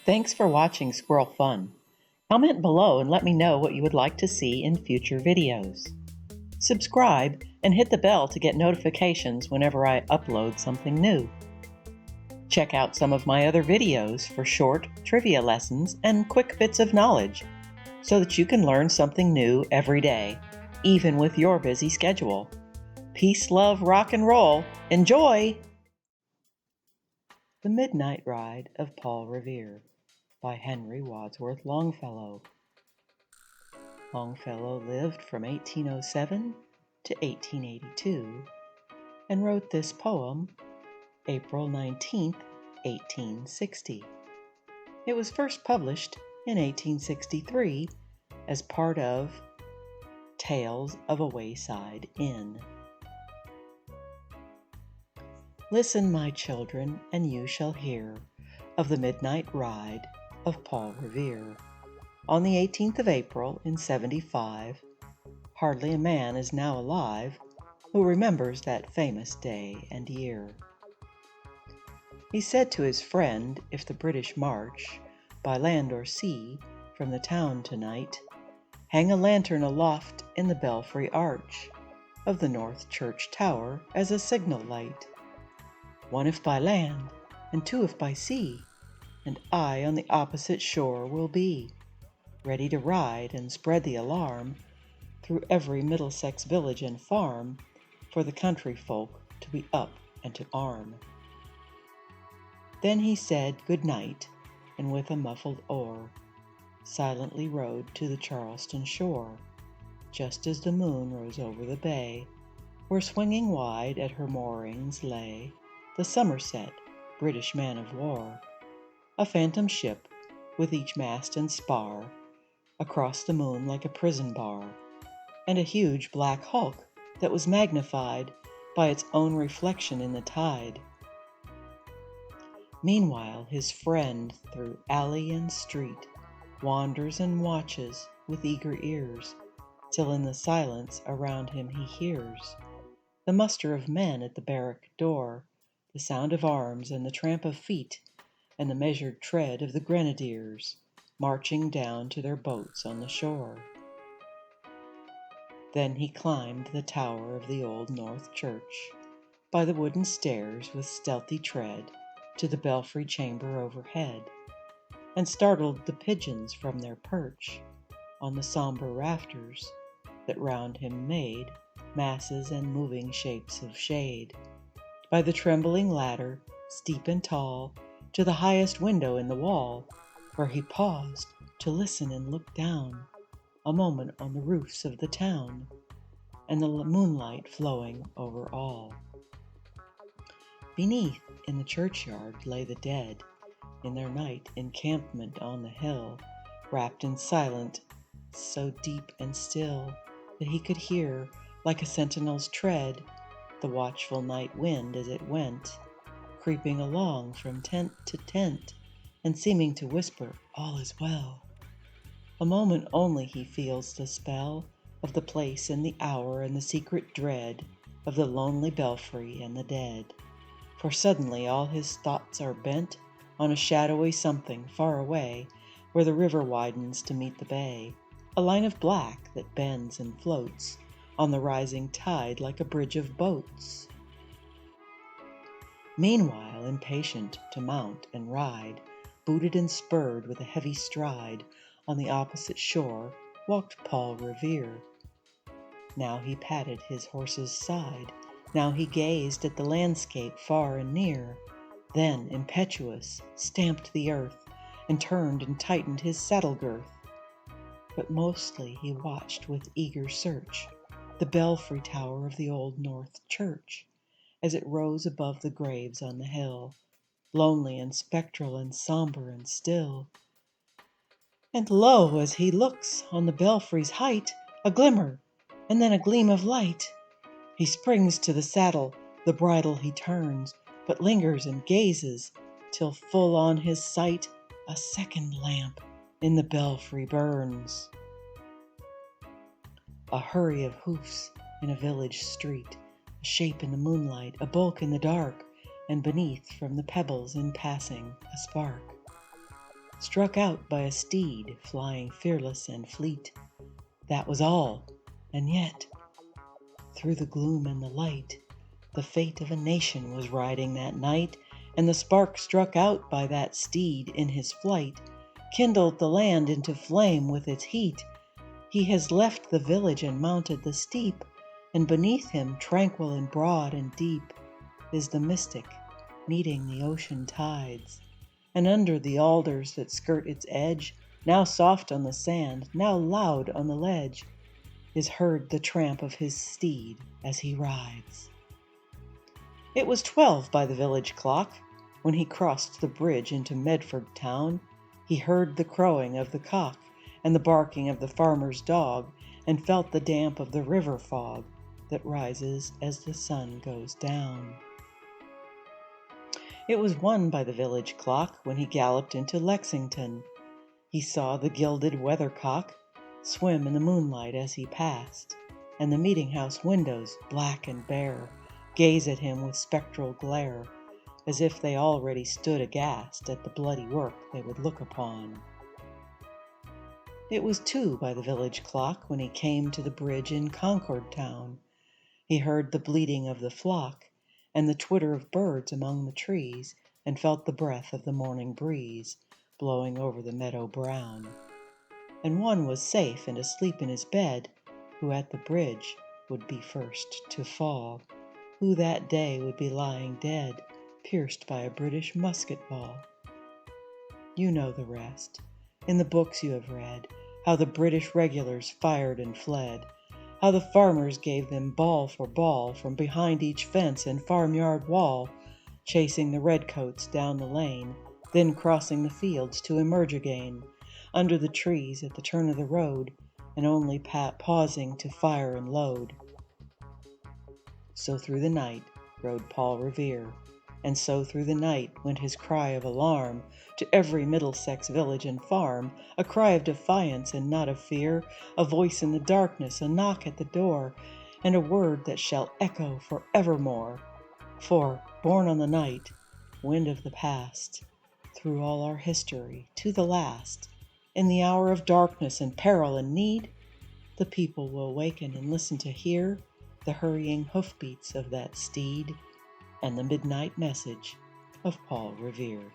Thanks for watching Squirrel Fun. Comment below and let me know what you would like to see in future videos. Subscribe and hit the bell to get notifications whenever I upload something new. Check out some of my other videos for short trivia lessons and quick bits of knowledge so that you can learn something new every day, even with your busy schedule. Peace, love, rock and roll. Enjoy! The Midnight Ride of Paul Revere by Wadsworth Longfellow. Longfellow lived from 1807 to 1882 and wrote this poem April 19th, 1860. It was first published in 1863 as part of Tales of a Wayside Inn. Listen, my children, and you shall hear of the midnight ride of Paul Revere. On the 18th of April in 75, hardly a man is now alive who remembers that famous day and year. He said to his friend, if the British march, by land or sea, from the town tonight, hang a lantern aloft in the belfry arch of the north church tower as a signal light. One if by land, and two if by sea, and I on the opposite shore will be, ready to ride and spread the alarm through every Middlesex village and farm, for the country folk to be up and to arm. Then he said good night, and with a muffled oar, silently rowed to the Charleston shore, just as the moon rose over the bay, where swinging wide at her moorings lay the Somerset, British man of war, a phantom ship with each mast and spar across the moon like a prison bar, and a huge black hulk that was magnified by its own reflection in the tide. Meanwhile his friend through alley and street wanders and watches with eager ears, till in the silence around him he hears the muster of men at the barrack door, the sound of arms and the tramp of feet, and the measured tread of the grenadiers marching down to their boats on the shore. Then he climbed the tower of the old North Church, by the wooden stairs with stealthy tread, to the belfry chamber overhead, and startled the pigeons from their perch on the sombre rafters that round him made masses and moving shapes of shade. By the trembling ladder, steep and tall, to the highest window in the wall, where he paused to listen and look down a moment on the roofs of the town, and the moonlight flowing over all. Beneath, in the churchyard, lay the dead, in their night encampment on the hill, wrapped in silence so deep and still that he could hear, like a sentinel's tread, the watchful night wind as it went, creeping along from tent to tent, and seeming to whisper, all is well. A moment only he feels the spell of the place and the hour and the secret dread of the lonely belfry and the dead. For suddenly all his thoughts are bent on a shadowy something far away, where the river widens to meet the bay, a line of black that bends and floats on the rising tide like a bridge of boats. Meanwhile, impatient to mount and ride, booted and spurred with a heavy stride, on the opposite shore walked Paul Revere. Now he patted his horse's side, now he gazed at the landscape far and near, then, impetuous, stamped the earth, and turned and tightened his saddle girth. But mostly he watched with eager search the belfry tower of the old North Church, as it rose above the graves on the hill, lonely and spectral and sombre and still. And lo, as he looks on the belfry's height, a glimmer, and then a gleam of light. He springs to the saddle, the bridle he turns, but lingers and gazes, till full on his sight a second lamp in the belfry burns. A hurry of hoofs in a village street, a shape in the moonlight, a bulk in the dark, and beneath from the pebbles in passing a spark. struck out by a steed flying fearless and fleet. That was all, and yet, through the gloom and the light, the fate of a nation was riding that night, and the spark struck out by that steed in his flight kindled the land into flame with its heat. He has left the village and mounted the steep, and beneath him, tranquil and broad and deep, is the mystic meeting the ocean tides. And under the alders that skirt its edge, now soft on the sand, now loud on the ledge, is heard the tramp of his steed as he rides. It was 12 by the village clock when he crossed the bridge into Medford town. He heard the crowing of the cock and the barking of the farmer's dog, and felt the damp of the river fog that rises as the sun goes down. It was 1 by the village clock when he galloped into Lexington. He saw the gilded weathercock swim in the moonlight as he passed, and the meeting-house windows, black and bare, gaze at him with spectral glare, as if they already stood aghast at the bloody work they would look upon. It was 2 by the village clock when he came to the bridge in Concord town. He heard the bleating of the flock and the twitter of birds among the trees, and felt the breath of the morning breeze blowing over the meadow brown. And one was safe and asleep in his bed, who at the bridge would be first to fall, who that day would be lying dead, pierced by a British musket ball. You know the rest. In the books you have read, how the British regulars fired and fled, how the farmers gave them ball for ball from behind each fence and farmyard wall, chasing the redcoats down the lane, then crossing the fields to emerge again, under the trees at the turn of the road, and only pausing to fire and load. So through the night rode Paul Revere, and so through the night went his cry of alarm to every Middlesex village and farm, a cry of defiance and not of fear, a voice in the darkness, a knock at the door, and a word that shall echo for evermore. For, born on the night, wind of the past, through all our history, to the last, in the hour of darkness and peril and need, the people will waken and listen to hear the hurrying hoofbeats of that steed and the midnight message of Paul Revere.